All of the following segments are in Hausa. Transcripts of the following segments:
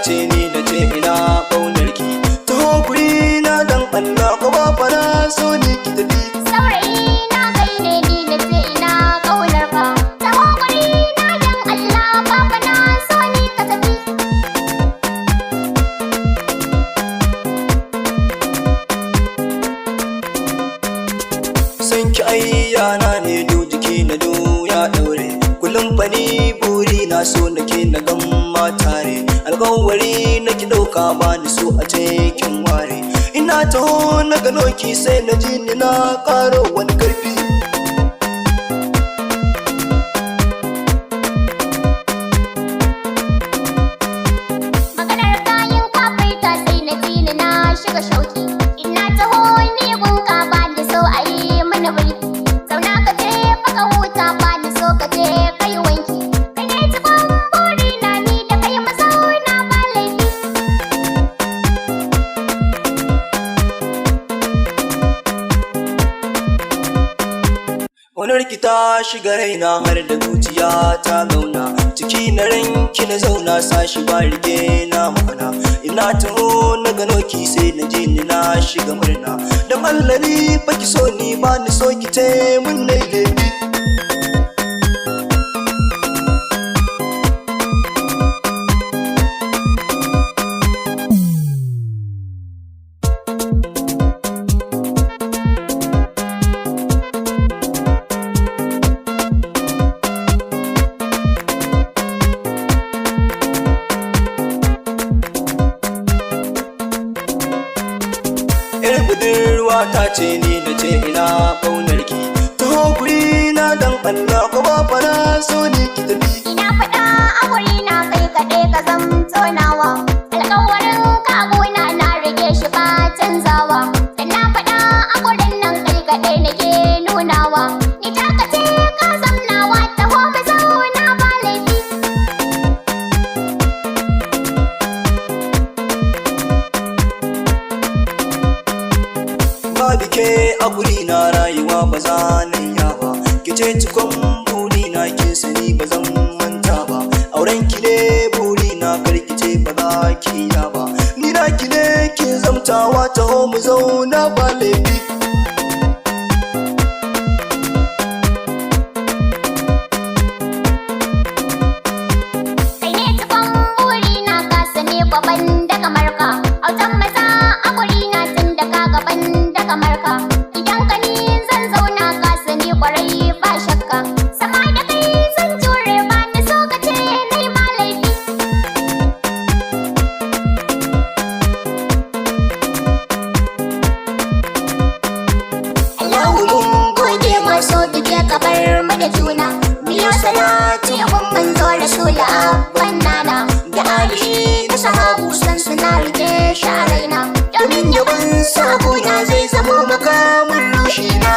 ce ni na ce ina ƙaunar ki. Taho guri na dan Allah ko ba fara so ni ki tafi. Saurayi na kai ne ni na ce ina ƙaunar ka. Taho guri na dan Allah baba na so ni ka tafi. San ki ayyana ne do jiki na do ya daure. Kullum fani buri na so nake na gan matare. Alƙawari nake ɗauka ba ni so a cikin ware. Ina taho na gano ki sai na ji ni na ƙaro wani ƙarfi. Maganar kayan kafinta sai na ji ni na shiga shauki. Ina taho ni gunka ba ni so a yi mana mulki. Zauna ka je baka huta ba ni so ka je kai wanki. Kai ne cikon buri na ni da kai mazauna ba laifi. Ƙaunar ki ta shiga raina har da zuciya ta gauna. Ciki na ranki na zauna sashi ba rike na ma'ana. Ina taho na gano ki sai na ji ni na shiga murna. Dan Allah ni baki so ni ba ni so ki te mun nai laifi. Yar budurwa ta ce ni na ce ina ƙaunar ki. Taho guri na dan Allah ko ba fara so ni ki tafi. Ina faɗa a guri na kai kaɗai ka zamto nawa. Alƙawarin kaguna na rage shi ba canzawa. Da na faɗa a gurin nan kai kaɗai nake nunawa. Ni taka ce ka zamnawa taho mu zauna ba laifi. Babu ke a guri na rayuwa ba za na iya ba. Ki ce cikon buri na kin sani ba zan manta ba. Auren ki ne buri na karki ce ba za ki iya ba. Ni na ki ne kin zamtawa taho mu zauna ba laifi. Kai ne cikon buri na ka sani kwaban da kamar ka. Autan maza a guri na tun da ka gaban da kamar ka. Idan ka ni zan zauna ka sani kwarai ba shakka. Sama da kai zan jure ba ni so ka ce nai ma laifi. Allahu mun gode maso duke kabar mu da juna. Miyo salati gun manzo rasula abban nana. Da alihi da sahabu san suna rike shi a raina. Domin yaban sabuna zai zamo makamun rushina.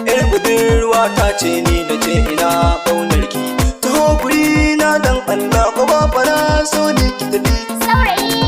Yar budurwa ta ce ni na ce ina ƙaunar ki. Taho guri na dan Allah ko ba fara so ni ki tafi. Saurayi